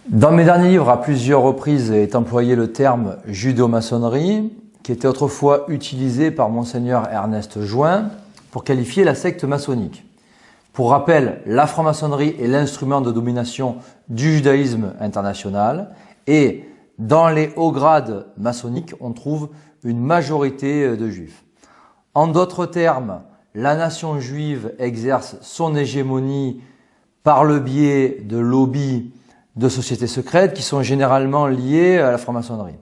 Dans mes derniers livres, à plusieurs reprises est employé le terme judéo-maçonnerie, qui était autrefois utilisé par Monseigneur Ernest Join pour qualifier la secte maçonnique. Pour rappel, la franc-maçonnerie est l'instrument de domination du judaïsme international et dans les hauts grades maçonniques, on trouve une majorité de juifs. En d'autres termes, la nation juive exerce son hégémonie par le biais de lobbies de sociétés secrètes qui sont généralement liées à la franc-maçonnerie.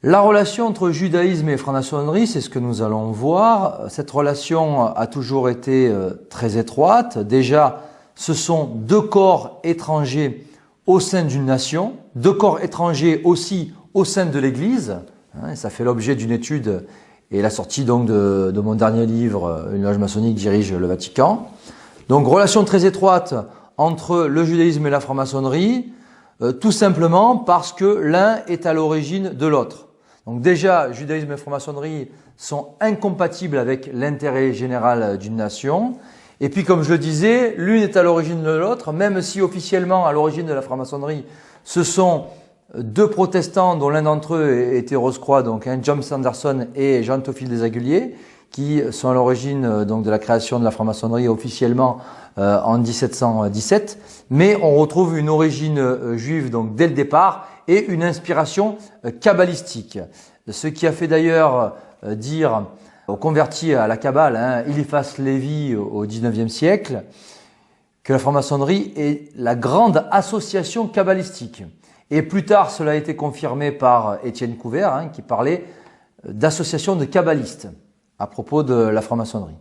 La relation entre judaïsme et franc-maçonnerie, c'est ce que nous allons voir. Cette relation a toujours été très étroite. Déjà, ce sont deux corps étrangers au sein d'une nation, deux corps étrangers aussi au sein de l'Église. Ça fait l'objet d'une étude et la sortie donc de mon dernier livre, Une loge maçonnique dirige le Vatican. Donc, relation très étroite entre le judaïsme et la franc-maçonnerie, tout simplement parce que l'un est à l'origine de l'autre. Donc déjà, judaïsme et franc-maçonnerie sont incompatibles avec l'intérêt général d'une nation. Et puis comme je le disais, l'une est à l'origine de l'autre, même si officiellement à l'origine de la franc-maçonnerie, ce sont deux protestants dont l'un d'entre eux était Rose-Croix, donc John Sanderson et Jean Théophile Desaguliers, qui sont à l'origine donc de la création de la franc-maçonnerie officiellement en 1717, mais on retrouve une origine juive donc dès le départ et une inspiration kabbalistique. Ce qui a fait d'ailleurs dire aux convertis à la Kabbale, Eliphas Lévi au XIXe siècle, que la franc-maçonnerie est la grande association kabbalistique. Et plus tard, cela a été confirmé par Étienne Couvert, qui parlait d'association de kabbalistes à propos de la franc-maçonnerie.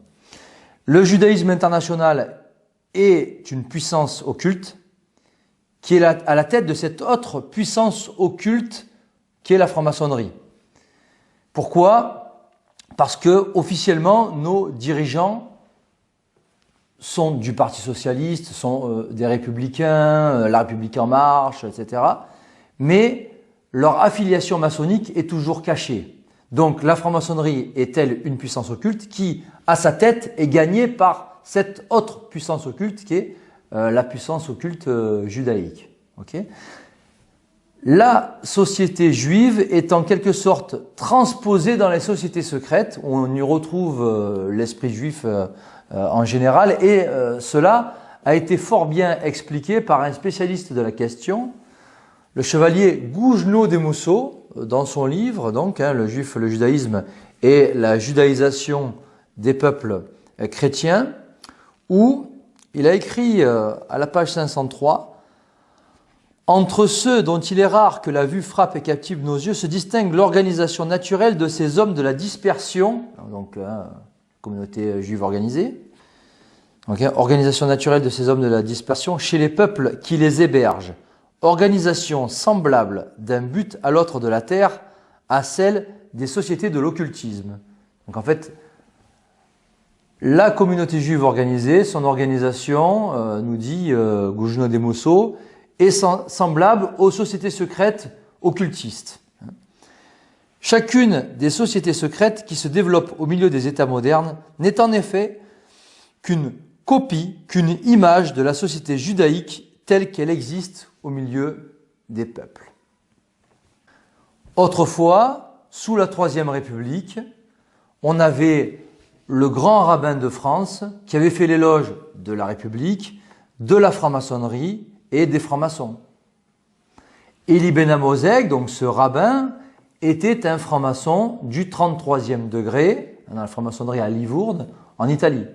Le judaïsme international est une puissance occulte qui est à la tête de cette autre puissance occulte qui est la franc-maçonnerie. Pourquoi? Parce que officiellement, nos dirigeants sont du Parti socialiste, sont des républicains, la République en marche, etc. Mais leur affiliation maçonnique est toujours cachée. Donc la franc-maçonnerie est-elle une puissance occulte qui, à sa tête, est gagnée par cette autre puissance occulte qui est la puissance occulte judaïque. Okay. La société juive est en quelque sorte transposée dans les sociétés secrètes, où on y retrouve l'esprit juif en général, et cela a été fort bien expliqué par un spécialiste de la question, le chevalier Gougenot des Mousseaux, dans son livre, donc, le judaïsme et la judaïsation des peuples chrétiens, où il a écrit à la page 503 « Entre ceux dont il est rare que la vue frappe et captive nos yeux se distingue l'organisation naturelle de ces hommes de la dispersion, donc communauté juive organisée, organisation naturelle de ces hommes de la dispersion chez les peuples qui les hébergent, organisation semblable d'un but à l'autre de la terre à celle des sociétés de l'occultisme. » Donc en fait, la communauté juive organisée, son organisation, nous dit Gougenot des Mousseaux, est semblable aux sociétés secrètes occultistes. Chacune des sociétés secrètes qui se développent au milieu des États modernes n'est en effet qu'une copie, qu'une image de la société judaïque telle qu'elle existe au milieu des peuples. Autrefois, sous la Troisième République, on avait le grand rabbin de France qui avait fait l'éloge de la République, de la franc-maçonnerie et des francs-maçons. Élie Ben Amozeg, donc ce rabbin, était un franc-maçon du 33e degré, dans la franc-maçonnerie à Livourne, en Italie.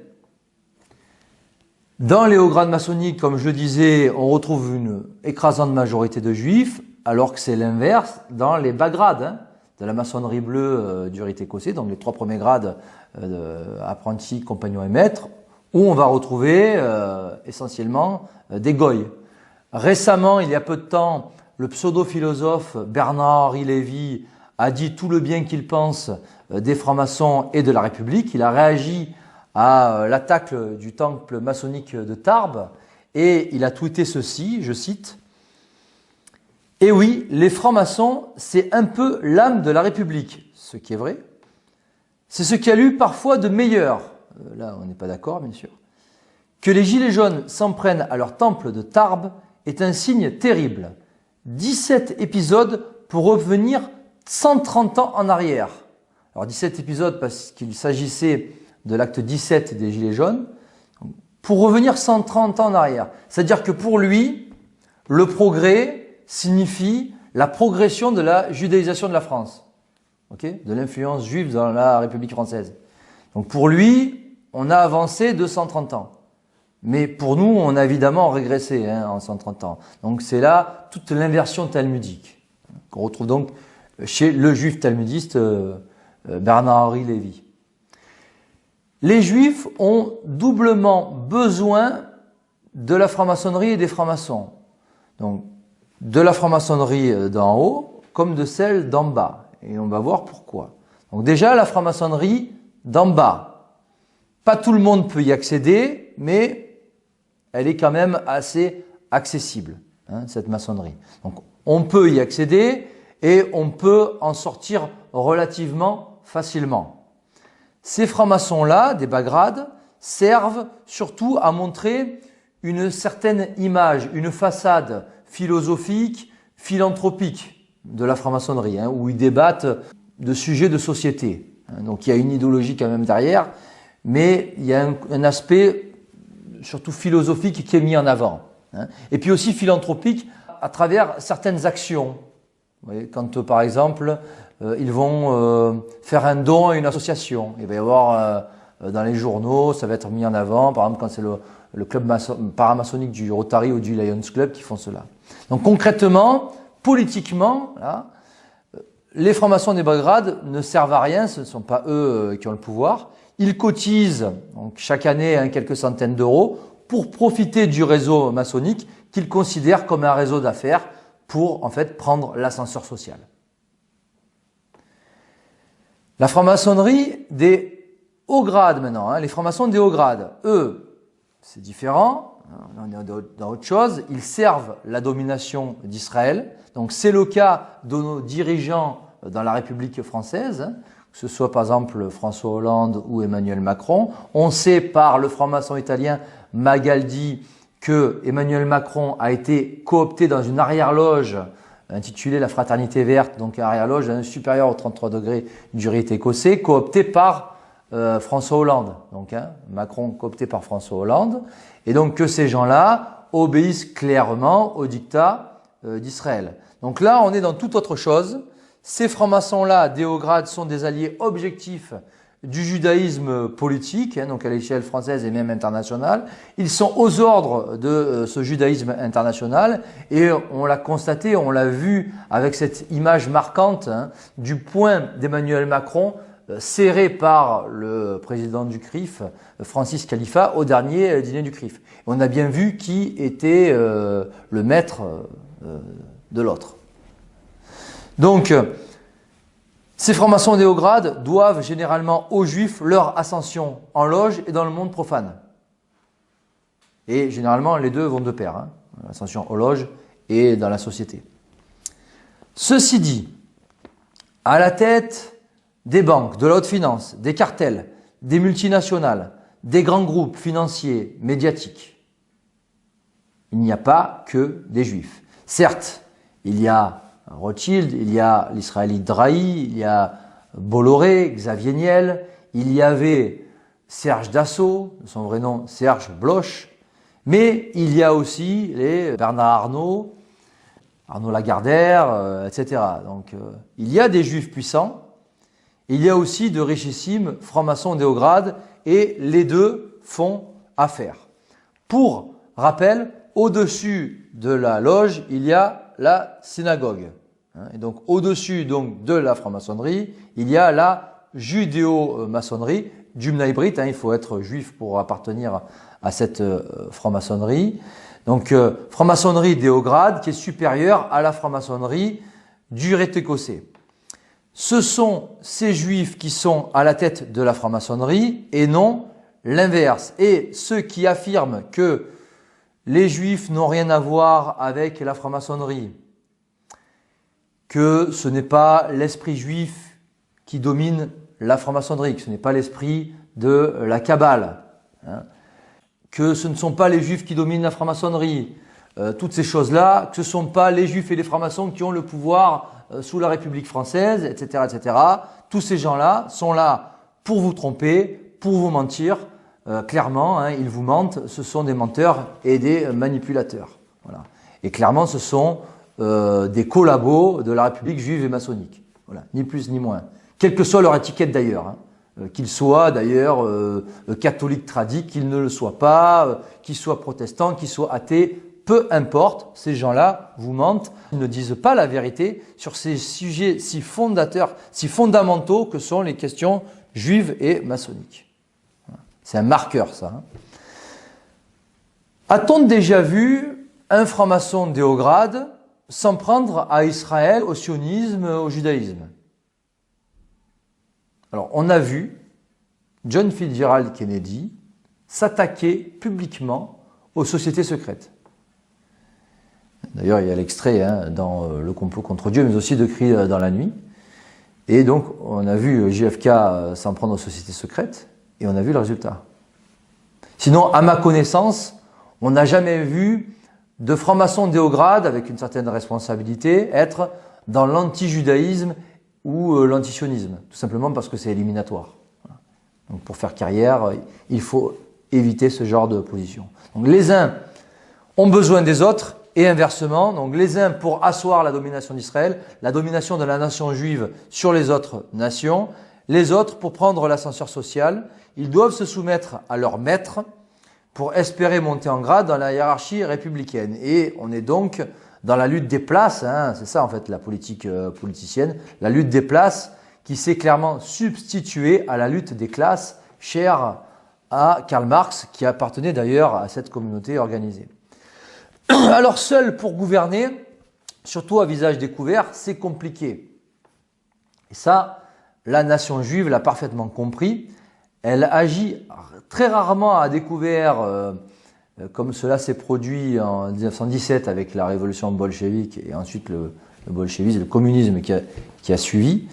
Dans les hauts grades maçonniques, comme je le disais, on retrouve une écrasante majorité de juifs, alors que c'est l'inverse dans les bas grades, de la maçonnerie bleue du rite écossais, donc les 3 premiers grades apprentis, compagnons et maîtres, où on va retrouver essentiellement des goïs. Récemment, il y a peu de temps, le pseudo-philosophe Bernard-Henri Lévy a dit tout le bien qu'il pense des francs-maçons et de la République. Il a réagi à l'attaque du temple maçonnique de Tarbes et il a tweeté ceci, je cite, « Et oui, les francs-maçons, c'est un peu l'âme de la République, ce qui est vrai. C'est ce qu'il y a eu parfois de meilleur, là on n'est pas d'accord bien sûr, que les gilets jaunes s'en prennent à leur temple de Tarbes est un signe terrible. 17 épisodes pour revenir 130 ans en arrière. Alors 17 épisodes parce qu'il s'agissait de l'acte 17 des Gilets jaunes, pour revenir 130 ans en arrière. C'est-à-dire que pour lui, le progrès signifie la progression de la judaïsation de la France, de l'influence juive dans la République française. Donc pour lui, on a avancé de 130 ans. Mais pour nous, on a évidemment régressé en 130 ans. Donc c'est là toute l'inversion talmudique qu'on retrouve donc chez le juif talmudiste Bernard-Henri Lévy. Les juifs ont doublement besoin de la franc-maçonnerie et des francs-maçons. Donc de la franc-maçonnerie d'en haut comme de celle d'en bas. Et on va voir pourquoi. Donc déjà la franc-maçonnerie d'en bas. Pas tout le monde peut y accéder, mais elle est quand même assez accessible, cette maçonnerie. Donc on peut y accéder et on peut en sortir relativement facilement. Ces francs-maçons-là, des bas grades, servent surtout à montrer une certaine image, une façade philosophique, philanthropique de la franc-maçonnerie, où ils débattent de sujets de société. Donc il y a une idéologie quand même derrière, mais il y a un aspect surtout philosophique qui est mis en avant. Et puis aussi philanthropique à travers certaines actions. Vous voyez, quand par exemple ils vont faire un don à une association, il va y avoir dans les journaux, ça va être mis en avant, par exemple quand c'est le club paramaçonnique du Rotary ou du Lions Club qui font cela. Donc concrètement, politiquement, là, les francs-maçons des bas grades ne servent à rien, ce ne sont pas eux qui ont le pouvoir. Ils cotisent donc, chaque année quelques centaines d'euros pour profiter du réseau maçonnique qu'ils considèrent comme un réseau d'affaires pour en fait prendre l'ascenseur social. La franc-maçonnerie des hauts grades maintenant, les francs-maçons des hauts grades, eux, c'est différent, on est dans autre chose, ils servent la domination d'Israël. Donc c'est le cas de nos dirigeants dans la République française, que ce soit par exemple François Hollande ou Emmanuel Macron. On sait par le franc-maçon italien Magaldi que Emmanuel Macron a été coopté dans une arrière-loge intitulée la Fraternité Verte, donc arrière-loge supérieure aux 33 degrés du rite écossais, coopté par François Hollande. Donc Macron coopté par François Hollande. Et donc que ces gens-là obéissent clairement au diktat d'Israël. Donc là, on est dans toute autre chose. Ces francs-maçons-là, des hauts grades, sont des alliés objectifs du judaïsme politique, donc à l'échelle française et même internationale. Ils sont aux ordres de ce judaïsme international et on l'a constaté, on l'a vu avec cette image marquante du poing d'Emmanuel Macron serré par le président du CRIF, Francis Khalifa, au dernier dîner du CRIF. On a bien vu qui était le maître de l'autre. Donc, ces francs-maçons des hauts grades doivent généralement aux juifs leur ascension en loge et dans le monde profane. Et généralement, les deux vont de pair, l'ascension aux loges et dans la société. Ceci dit, à la tête des banques, de la haute finance, des cartels, des multinationales, des grands groupes financiers, médiatiques, il n'y a pas que des juifs. Certes, il y a Rothschild, il y a l'israélite Drahi, il y a Bolloré, Xavier Niel, il y avait Serge Dassault, son vrai nom Serge Bloch, mais il y a aussi les Bernard Arnault, Arnaud Lagardère, etc. Donc il y a des juifs puissants, il y a aussi de richissimes francs-maçons des hauts grades et les deux font affaire. Pour rappel, au-dessus de la loge, il y a la synagogue. Et donc au-dessus donc, de la franc-maçonnerie, il y a la judéo-maçonnerie du Bnei Brit. Il faut être juif pour appartenir à cette franc-maçonnerie. Donc franc-maçonnerie des hauts grades qui est supérieure à la franc-maçonnerie du rite écossais. Ce sont ces juifs qui sont à la tête de la franc-maçonnerie et non l'inverse. Et ceux qui affirment que les juifs n'ont rien à voir avec la franc-maçonnerie, que ce n'est pas l'esprit juif qui domine la franc-maçonnerie, que ce n'est pas l'esprit de la Kabbale, que ce ne sont pas les juifs qui dominent la franc-maçonnerie, toutes ces choses-là, que ce ne sont pas les juifs et les francs-maçons qui ont le pouvoir sous la République française, etc., etc. Tous ces gens-là sont là pour vous tromper, pour vous mentir. Clairement, hein, ils vous mentent, ce sont des menteurs et des manipulateurs. Voilà. Et clairement, ce sont des collabos de la République juive et maçonnique. Voilà. Ni plus ni moins. Quelle que soit leur étiquette d'ailleurs. Hein. Qu'ils soient d'ailleurs catholiques tradis, qu'ils ne le soient pas, qu'ils soient protestants, qu'ils soient athées, peu importe, ces gens-là vous mentent, ils ne disent pas la vérité sur ces sujets si fondateurs, si fondamentaux que sont les questions juives et maçonniques. C'est un marqueur, ça. Hein. A-t-on déjà vu un franc-maçon déograde s'en prendre à Israël, au sionisme, au judaïsme? Alors, on a vu John Fitzgerald Kennedy s'attaquer publiquement aux sociétés secrètes. D'ailleurs, il y a l'extrait hein, dans Le complot contre Dieu, mais aussi de Cris dans la nuit. Et donc, on a vu JFK s'en prendre aux sociétés secrètes, et on a vu le résultat. Sinon, à ma connaissance, on n'a jamais vu de franc-maçon déograde, avec une certaine responsabilité, être dans l'anti-judaïsme ou l'antisionisme, tout simplement parce que c'est éliminatoire. Donc, pour faire carrière, il faut éviter ce genre de position. Donc, les uns ont besoin des autres, et inversement, donc les uns pour asseoir la domination d'Israël, la domination de la nation juive sur les autres nations, les autres pour prendre l'ascenseur social. Ils doivent se soumettre à leur maître pour espérer monter en grade dans la hiérarchie républicaine. Et on est donc dans la lutte des places, hein, c'est ça en fait la politique politicienne, la lutte des places qui s'est clairement substituée à la lutte des classes chère à Karl Marx, qui appartenait d'ailleurs à cette communauté organisée. Alors seul pour gouverner, surtout à visage découvert, c'est compliqué. Et ça, la nation juive l'a parfaitement compris. Elle agit très rarement à découvert, comme cela s'est produit en 1917 avec la révolution bolchevique et ensuite le bolchevisme, le communisme qui a suivi.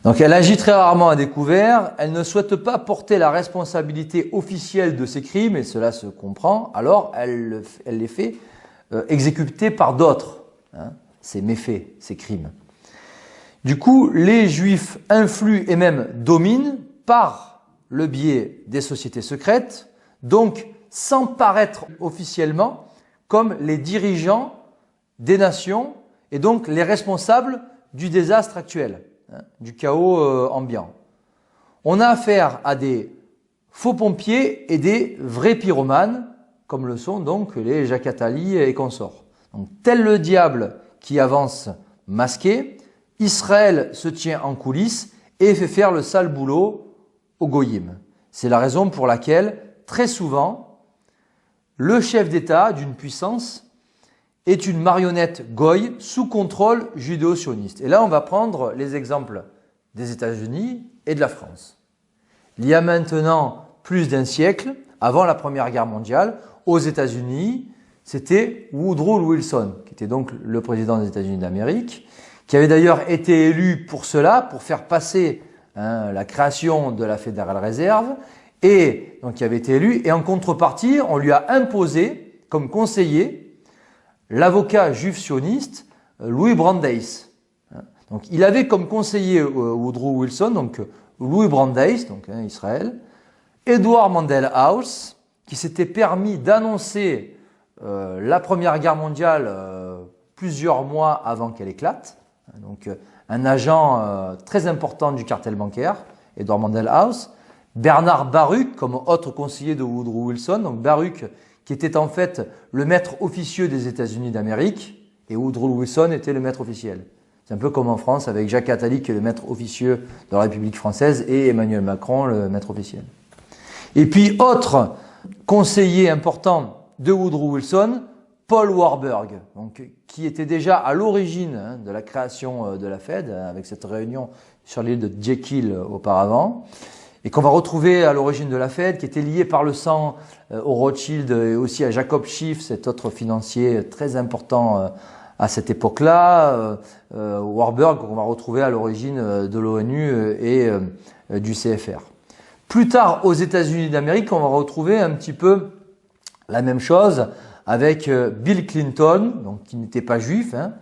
Donc elle agit très rarement à découvert, elle ne souhaite pas porter la responsabilité officielle de ses crimes, et cela se comprend, alors elle les fait exécuter par d'autres, hein, ces méfaits, ces crimes. Du coup, les Juifs influent et même dominent par le biais des sociétés secrètes, donc sans paraître officiellement comme les dirigeants des nations et donc les responsables du désastre actuel, hein, du chaos ambiant. On a affaire à des faux pompiers et des vrais pyromanes, comme le sont donc les Jacques Attali et consorts. Donc, tel le diable qui avance masqué, Israël se tient en coulisses et fait faire le sale boulot aux goyim. C'est la raison pour laquelle, très souvent, le chef d'État d'une puissance est une marionnette goy sous contrôle judéo-sioniste. Et là, on va prendre les exemples des États-Unis et de la France. Il y a maintenant plus d'un siècle, avant la Première Guerre mondiale, aux États-Unis, c'était Woodrow Wilson, qui était donc le président des États-Unis d'Amérique, qui avait d'ailleurs été élu pour cela, pour faire passer la création de la Fédérale Réserve, et donc qui avait été élu, et en contrepartie, on lui a imposé comme conseiller l'avocat juif sioniste Louis Brandeis. Donc il avait comme conseiller Woodrow Wilson, donc Louis Brandeis, donc Israël, Edward Mandell House, qui s'était permis d'annoncer la Première Guerre mondiale plusieurs mois avant qu'elle éclate. Donc un agent très important du cartel bancaire, Edward Mandell House. Bernard Baruch comme autre conseiller de Woodrow Wilson. Donc Baruch qui était en fait le maître officieux des États-Unis d'Amérique et Woodrow Wilson était le maître officiel. C'est un peu comme en France avec Jacques Attali qui est le maître officieux de la République française et Emmanuel Macron le maître officiel. Et puis autre conseiller important de Woodrow Wilson, Paul Warburg, donc, qui était déjà à l'origine de la création de la Fed, avec cette réunion sur l'île de Jekyll auparavant, et qu'on va retrouver à l'origine de la Fed, qui était lié par le sang au Rothschild et aussi à Jacob Schiff, cet autre financier très important à cette époque-là. Warburg, qu'on va retrouver à l'origine de l'ONU et du CFR. Plus tard, aux États-Unis d'Amérique, on va retrouver un petit peu la même chose avec Bill Clinton, donc qui n'était pas juif, hein,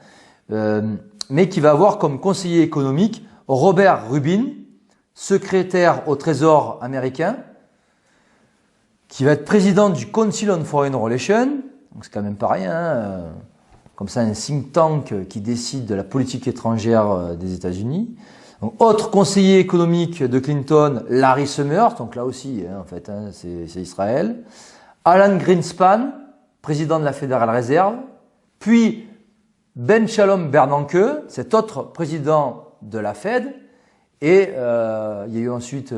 mais qui va avoir comme conseiller économique Robert Rubin, secrétaire au Trésor américain, qui va être président du Council on Foreign Relations, donc c'est quand même pas rien, hein, comme ça un think tank qui décide de la politique étrangère des États-Unis. Donc, autre conseiller économique de Clinton, Larry Summers, donc là aussi, hein, en fait, hein, c'est Israël. Alan Greenspan, président de la Federal Reserve. Puis Ben Shalom Bernanke, cet autre président de la Fed. Et il y a eu ensuite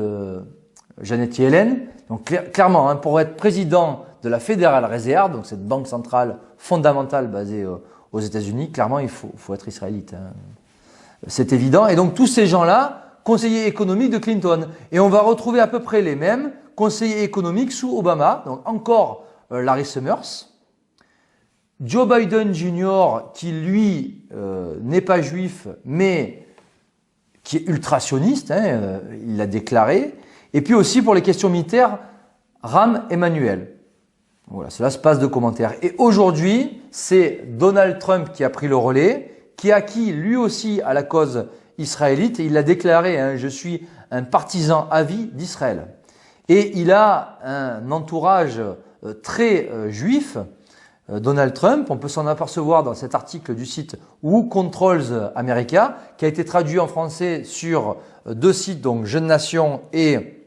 Janet Yellen. Donc clairement, hein, pour être président de la Federal Reserve, donc cette banque centrale fondamentale basée aux États-Unis, clairement, il faut être israélite. Hein. C'est évident. Et donc tous ces gens-là, conseillers économiques de Clinton. Et on va retrouver à peu près les mêmes conseillers économiques sous Obama. Donc encore Larry Summers. Joe Biden Jr., qui lui n'est pas juif, mais qui est ultra-sioniste, hein, il l'a déclaré. Et puis aussi pour les questions militaires, Rahm Emanuel. Voilà, cela se passe de commentaires. Et aujourd'hui, c'est Donald Trump qui a pris le relais, qui est acquis lui aussi à la cause israélite. Et il l'a déclaré, hein, je suis un partisan à vie d'Israël. Et il a un entourage très juif, Donald Trump. On peut s'en apercevoir dans cet article du site Who Controls America, qui a été traduit en français sur deux sites, donc Jeune Nation et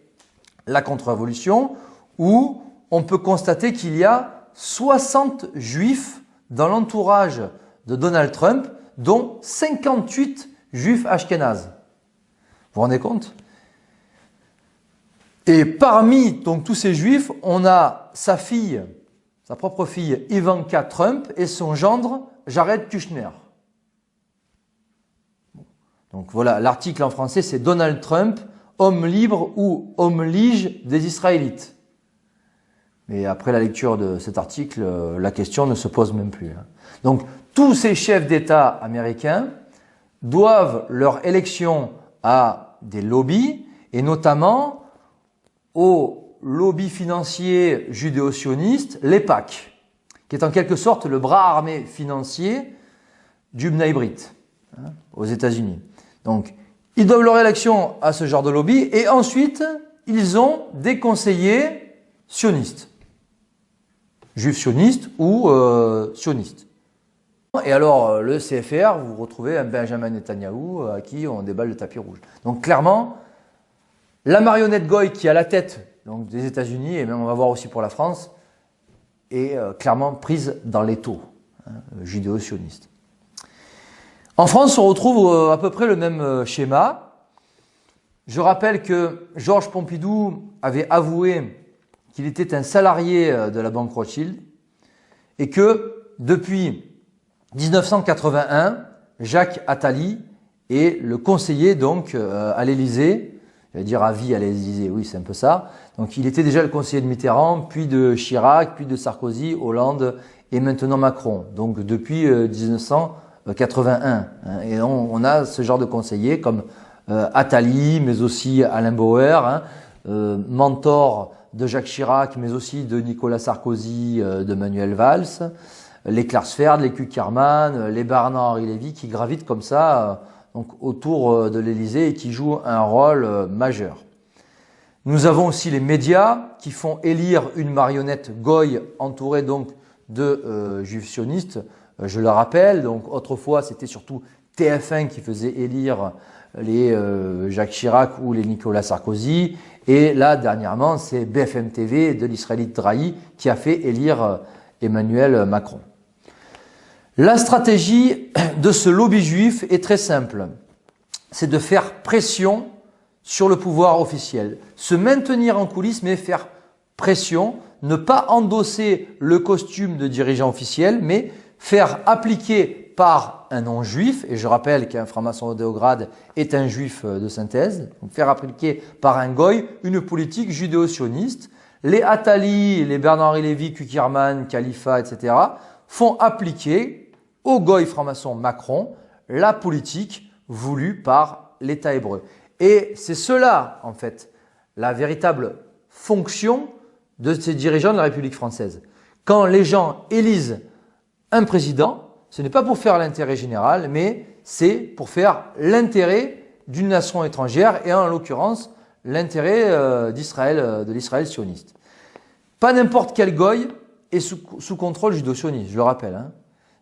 La Contre-Révolution, où on peut constater qu'il y a 60 juifs dans l'entourage de Donald Trump, dont 58 juifs ashkénazes. Vous vous rendez compte? Et parmi donc, tous ces juifs, on a sa fille, sa propre fille Ivanka Trump et son gendre Jared Kushner. Donc voilà, l'article en français c'est Donald Trump, homme libre ou homme lige des Israélites. Mais après la lecture de cet article, la question ne se pose même plus. Donc tous ces chefs d'État américains doivent leur élection à des lobbies et notamment au lobby financier judéo-sioniste, l'EPAC, qui est en quelque sorte le bras armé financier du Bnei Brit, hein, aux États-Unis. Donc, ils doivent leur élection à ce genre de lobby et ensuite, ils ont des conseillers sionistes, juifs sionistes ou sionistes. Et alors, le CFR, vous retrouvez un Benjamin Netanyahou à qui on déballe le tapis rouge. Donc, clairement, la marionnette Goy qui est à la tête donc, des États-Unis, et même on va voir aussi pour la France, est clairement prise dans l'étau, hein, judéo-sioniste. En France, on retrouve à peu près le même schéma. Je rappelle que Georges Pompidou avait avoué qu'il était un salarié de la banque Rothschild et que depuis 1981, Jacques Attali est le conseiller donc à l'Élysée, je vais dire à vie à l'Élysée, oui c'est un peu ça. Donc il était déjà le conseiller de Mitterrand, puis de Chirac, puis de Sarkozy, Hollande et maintenant Macron. Donc depuis 1981. Hein, et on a ce genre de conseillers comme Attali, mais aussi Alain Bauer, hein, mentor de Jacques Chirac, mais aussi de Nicolas Sarkozy, de Manuel Valls, les Klarsfeld, les Kuckerman, les Bernard-Henri Lévy qui gravitent comme ça donc autour de l'Élysée et qui jouent un rôle majeur. Nous avons aussi les médias qui font élire une marionnette Goy entourée donc de juifs sionistes. Je le rappelle, donc autrefois c'était surtout TF1 qui faisait élire les Jacques Chirac ou les Nicolas Sarkozy. Et là, dernièrement, c'est BFM TV de l'Israélite Drahi qui a fait élire Emmanuel Macron. La stratégie de ce lobby juif est très simple. C'est de faire pression sur le pouvoir officiel. Se maintenir en coulisses, mais faire pression. Ne pas endosser le costume de dirigeant officiel, mais faire appliquer par un non-juif, et je rappelle qu'un franc-maçon odéograde est un juif de synthèse, donc faire appliquer par un goy une politique judéo-sioniste. Les Attali, les Bernard-Henri Lévy, Kuckerman, Khalifa, etc. font appliquer au goy franc-maçon Macron la politique voulue par l'État hébreu. Et c'est cela, en fait, la véritable fonction de ces dirigeants de la République française. quand les gens élisent un président, ce n'est pas pour faire l'intérêt général, mais c'est pour faire l'intérêt d'une nation étrangère et en l'occurrence l'intérêt d'Israël, de l'Israël sioniste. Pas n'importe quel goy est sous contrôle judo-sioniste, je le rappelle. Hein.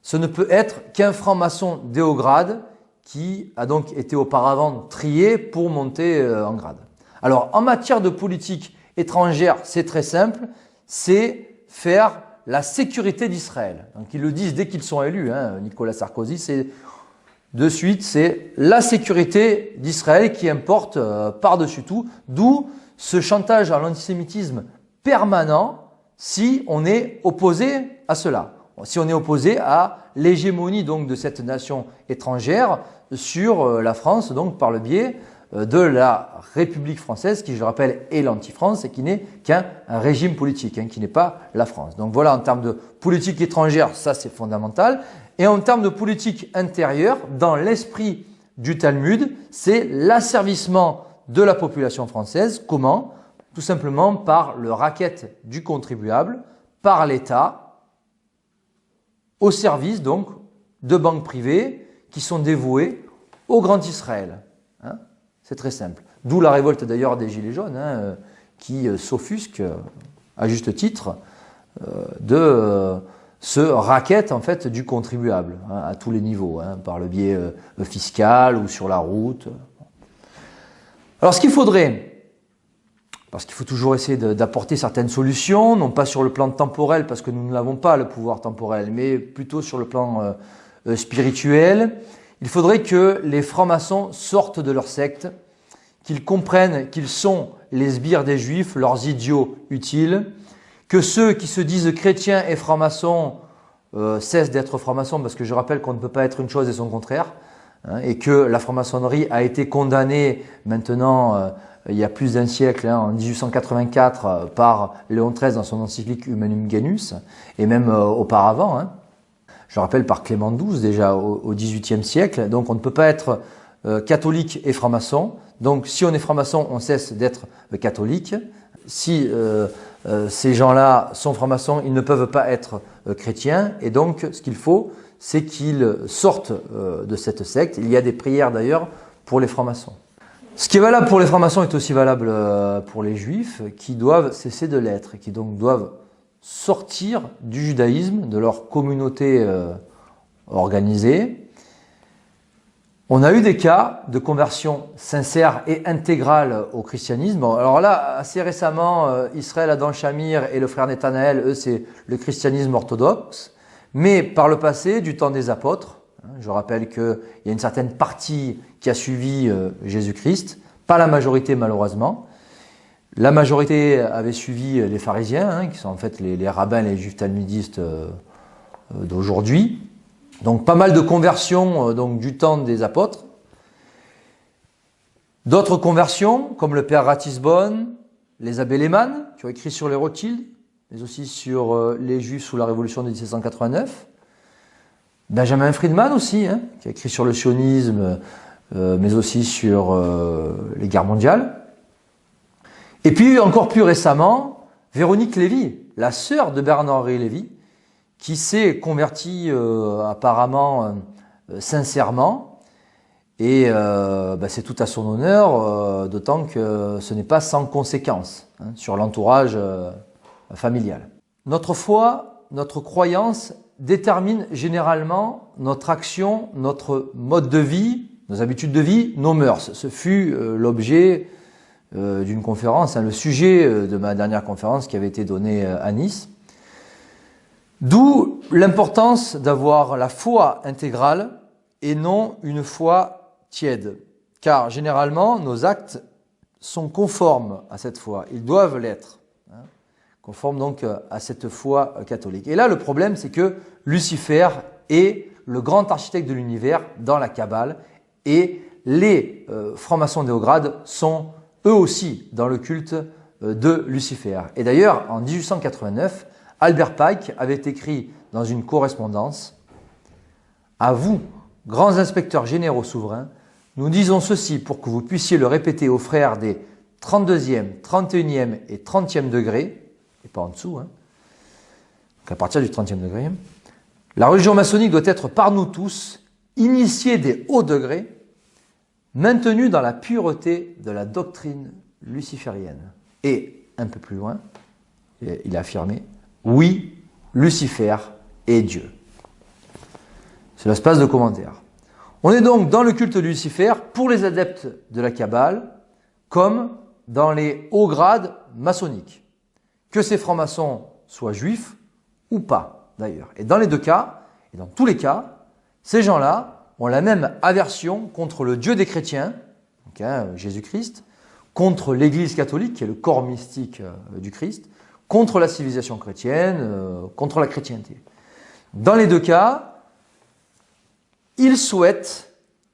Ce ne peut être qu'un franc-maçon dès haut grade qui a donc été auparavant trié pour monter en grade. Alors en matière de politique étrangère, c'est très simple, c'est faire la sécurité d'Israël. Donc ils le disent dès qu'ils sont élus, hein, Nicolas Sarkozy, c'est de suite, c'est la sécurité d'Israël qui importe par-dessus tout, d'où ce chantage à l'antisémitisme permanent si on est opposé à cela, si on est opposé à l'hégémonie donc de cette nation étrangère sur la France, donc par le biais de la République française, qui je le rappelle est l'anti-France et qui n'est qu'un régime politique, hein, qui n'est pas la France. Donc voilà, en termes de politique étrangère, ça c'est fondamental. Et en termes de politique intérieure, dans l'esprit du Talmud, c'est l'asservissement de la population française. Comment? Tout simplement par le racket du contribuable, par l'État, au service donc de banques privées qui sont dévouées au Grand Israël. Hein, c'est très simple. D'où la révolte d'ailleurs des Gilets jaunes, hein, qui s'offusquent, à juste titre, de ce racket en fait, du contribuable, hein, à tous les niveaux, hein, par le biais fiscal ou sur la route. Alors ce qu'il faudrait, parce qu'il faut toujours essayer d'apporter certaines solutions, non pas sur le plan temporel, parce que nous n'avons pas le pouvoir temporel, mais plutôt sur le plan spirituel, il faudrait que les francs-maçons sortent de leur secte, qu'ils comprennent qu'ils sont les sbires des Juifs, leurs idiots utiles, que ceux qui se disent chrétiens et francs-maçons cessent d'être francs-maçons, parce que je rappelle qu'on ne peut pas être une chose et son contraire, hein, et que la franc-maçonnerie a été condamnée maintenant, il y a plus d'un siècle, hein, en 1884, par Léon XIII dans son encyclique Humanum Genus, et même auparavant, hein, je rappelle par Clément XII déjà au XVIIIe siècle. Donc on ne peut pas être catholique et franc-maçon. Donc si on est franc-maçon, on cesse d'être catholique. Si ces gens-là sont francs-maçons, ils ne peuvent pas être chrétiens. Et donc ce qu'il faut, c'est qu'ils sortent de cette secte. Il y a des prières d'ailleurs pour les francs-maçons. Ce qui est valable pour les francs-maçons est aussi valable pour les juifs, qui doivent cesser de l'être, et qui donc doivent sortir du judaïsme, de leur communauté organisée. On a eu des cas de conversion sincère et intégrale au christianisme. Bon, alors là, assez récemment, Israël Adam Shamir et le frère Nathanaël, eux, c'est le christianisme orthodoxe. Mais par le passé, du temps des apôtres, je rappelle qu'il y a une certaine partie qui a suivi Jésus-Christ, pas la majorité malheureusement. La majorité avait suivi les pharisiens, hein, qui sont en fait les rabbins, les juifs talmudistes d'aujourd'hui. Donc pas mal de conversions donc, du temps des apôtres. D'autres conversions, comme le père Ratisbonne, les abbés Lehmann, qui ont écrit sur les Rothschild, mais aussi sur les juifs sous la révolution de 1789. Benjamin Friedman aussi, hein, qui a écrit sur le sionisme, mais aussi sur les guerres mondiales. Et puis encore plus récemment, Véronique Lévy, la sœur de Bernard-Henri Lévy, qui s'est convertie apparemment sincèrement, et c'est tout à son honneur, d'autant que ce n'est pas sans conséquence hein, sur l'entourage familial. Notre foi, notre croyance détermine généralement notre action, notre mode de vie, nos habitudes de vie, nos mœurs. Ce fut l'objet d'une conférence, hein, le sujet de ma dernière conférence qui avait été donnée à Nice. D'où l'importance d'avoir la foi intégrale et non une foi tiède. Car généralement, nos actes sont conformes à cette foi. Ils doivent l'être. Hein, conformes donc à cette foi catholique. Et là, le problème, c'est que Lucifer est le grand architecte de l'univers dans la Kabbale et les francs-maçons dès haut grade sont eux aussi dans le culte de Lucifer. Et d'ailleurs, en 1889, Albert Pike avait écrit dans une correspondance « À vous, grands inspecteurs généraux souverains, nous disons ceci pour que vous puissiez le répéter aux frères des 32e, 31e et 30e degrés, et pas en dessous, hein, à partir du 30e degré, la religion maçonnique doit être par nous tous, initiée des hauts degrés, maintenue dans la pureté de la doctrine luciférienne. Et un peu plus loin, il a affirmé, oui, Lucifer est Dieu. C'est l'espace de commentaires. On est donc dans le culte de Lucifer pour les adeptes de la Kabbale, comme dans les hauts grades maçonniques. Que ces francs-maçons soient juifs ou pas, d'ailleurs. Et dans les deux cas, et dans tous les cas, ces gens-là ont la même aversion contre le Dieu des chrétiens, donc, Jésus-Christ, contre l'Église catholique, qui est le corps mystique du Christ, contre la civilisation chrétienne, contre la chrétienté. Dans les deux cas, ils souhaitent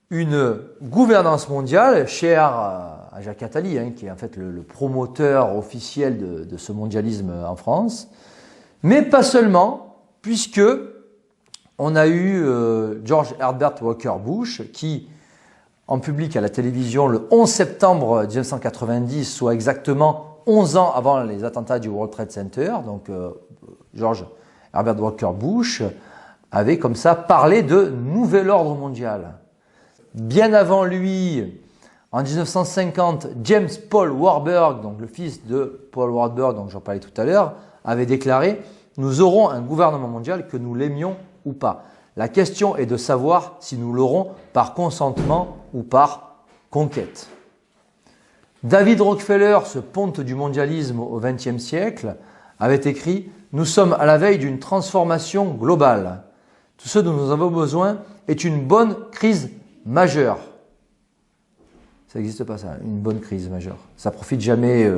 une gouvernance mondiale chère à Jacques Attali, qui est en fait le promoteur officiel de ce mondialisme en France, mais pas seulement, puisque on a eu George Herbert Walker Bush qui, en public à la télévision le 11 septembre 1990, soit exactement 11 ans avant les attentats du World Trade Center, donc George Herbert Walker Bush avait comme ça parlé de nouvel ordre mondial. Bien avant lui, en 1950, James Paul Warburg, donc le fils de Paul Warburg dont j'en parlais tout à l'heure, avait déclaré « Nous aurons un gouvernement mondial que nous l'aimions ou pas. La question est de savoir si nous l'aurons par consentement ou par conquête. » David Rockefeller, ce ponte du mondialisme au XXe siècle, avait écrit « Nous sommes à la veille d'une transformation globale. Tout ce dont nous avons besoin est une bonne crise majeure. » Ça n'existe pas ça, une bonne crise majeure. Ça ne profite jamais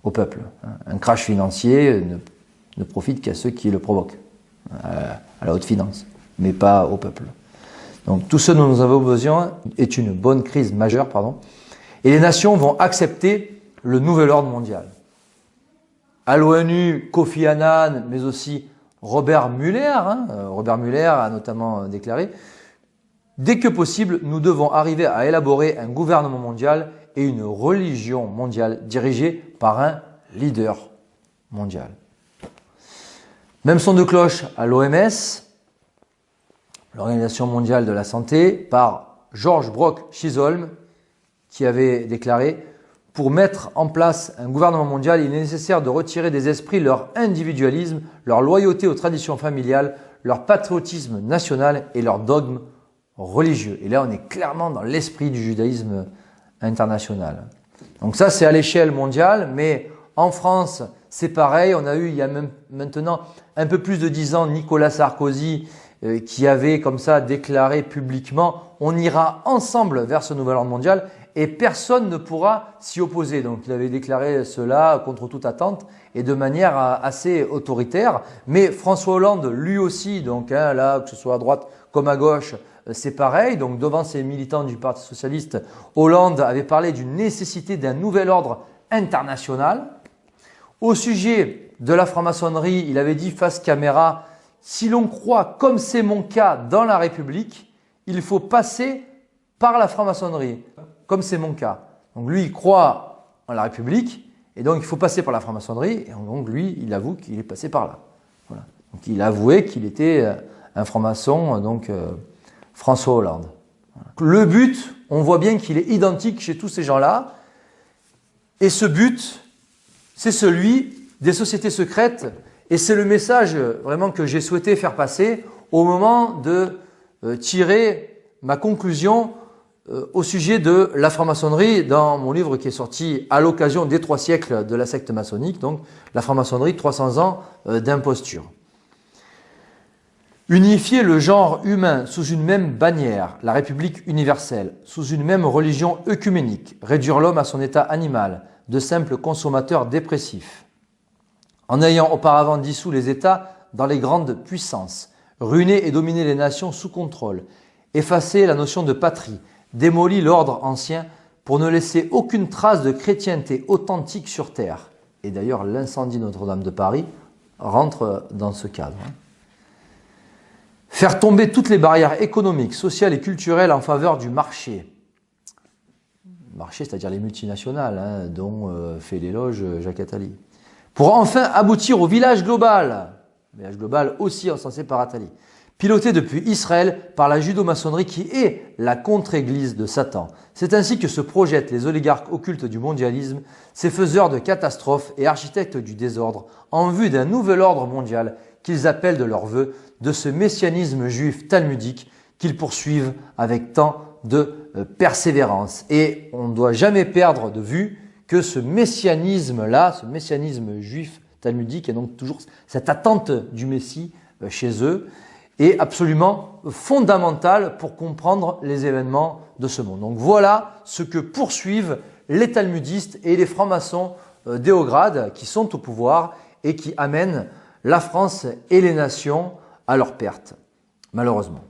au peuple. Un crash financier ne profite qu'à ceux qui le provoquent, à la haute finance, mais pas au peuple. Donc tout ce dont nous avons besoin est une bonne crise majeure, et les nations vont accepter le nouvel ordre mondial. À l'ONU, Kofi Annan, mais aussi Robert Mueller, Robert Mueller a notamment déclaré « Dès que possible, nous devons arriver à élaborer un gouvernement mondial et une religion mondiale dirigée par un leader mondial. » Même son de cloche à l'OMS, l'Organisation mondiale de la santé, par George Brock Chisholm, qui avait déclaré « Pour mettre en place un gouvernement mondial, il est nécessaire de retirer des esprits leur individualisme, leur loyauté aux traditions familiales, leur patriotisme national et leur dogme religieux. » Et là, on est clairement dans l'esprit du judaïsme international. Donc ça, c'est à l'échelle mondiale, mais en France, c'est pareil. On a eu, il y a même maintenant un peu plus de 10 ans, Nicolas Sarkozy qui avait comme ça déclaré publiquement « On ira ensemble vers ce nouvel ordre mondial » et personne ne pourra s'y opposer. Donc il avait déclaré cela contre toute attente et de manière assez autoritaire. Mais François Hollande, lui aussi, donc là, que ce soit à droite comme à gauche, c'est pareil. Donc devant ces militants du Parti socialiste, Hollande avait parlé d'une nécessité d'un nouvel ordre international. Au sujet de la franc-maçonnerie, il avait dit face caméra « Si l'on croit, comme c'est mon cas, dans la République, il faut passer par la franc-maçonnerie. » Comme c'est mon cas. Donc lui, il croit en la République et donc il faut passer par la franc-maçonnerie. Et donc lui, il avoue qu'il est passé par là. Voilà. Donc il avouait qu'il était un franc-maçon, donc François Hollande. Voilà. Le but, on voit bien qu'il est identique chez tous ces gens-là. Et ce but, c'est celui des sociétés secrètes. Et c'est le message vraiment que j'ai souhaité faire passer au moment de tirer ma conclusion au sujet de la franc-maçonnerie dans mon livre qui est sorti à l'occasion des 3 siècles de la secte maçonnique, donc la franc-maçonnerie, 300 ans d'imposture. Unifier le genre humain sous une même bannière, la République universelle, sous une même religion œcuménique, réduire l'homme à son état animal, de simple consommateur dépressif. En ayant auparavant dissous les États dans les grandes puissances, ruiner et dominer les nations sous contrôle, effacer la notion de patrie, démolit l'ordre ancien pour ne laisser aucune trace de chrétienté authentique sur terre. Et d'ailleurs, l'incendie de Notre-Dame de Paris rentre dans ce cadre. Faire tomber toutes les barrières économiques, sociales et culturelles en faveur du marché. Marché, c'est-à-dire les multinationales, dont fait l'éloge Jacques Attali. Pour enfin aboutir au village global. village global aussi encensé par Attali, piloté depuis Israël par la judo-maçonnerie qui est la contre-église de Satan. C'est ainsi que se projettent les oligarques occultes du mondialisme, ces faiseurs de catastrophes et architectes du désordre, en vue d'un nouvel ordre mondial qu'ils appellent de leur vœu, de ce messianisme juif talmudique qu'ils poursuivent avec tant de persévérance. Et on ne doit jamais perdre de vue que ce messianisme-là, ce messianisme juif talmudique, et donc toujours cette attente du Messie chez eux, est absolument fondamental pour comprendre les événements de ce monde. Donc voilà ce que poursuivent les talmudistes et les francs-maçons d'Éograd qui sont au pouvoir et qui amènent la France et les nations à leur perte, malheureusement.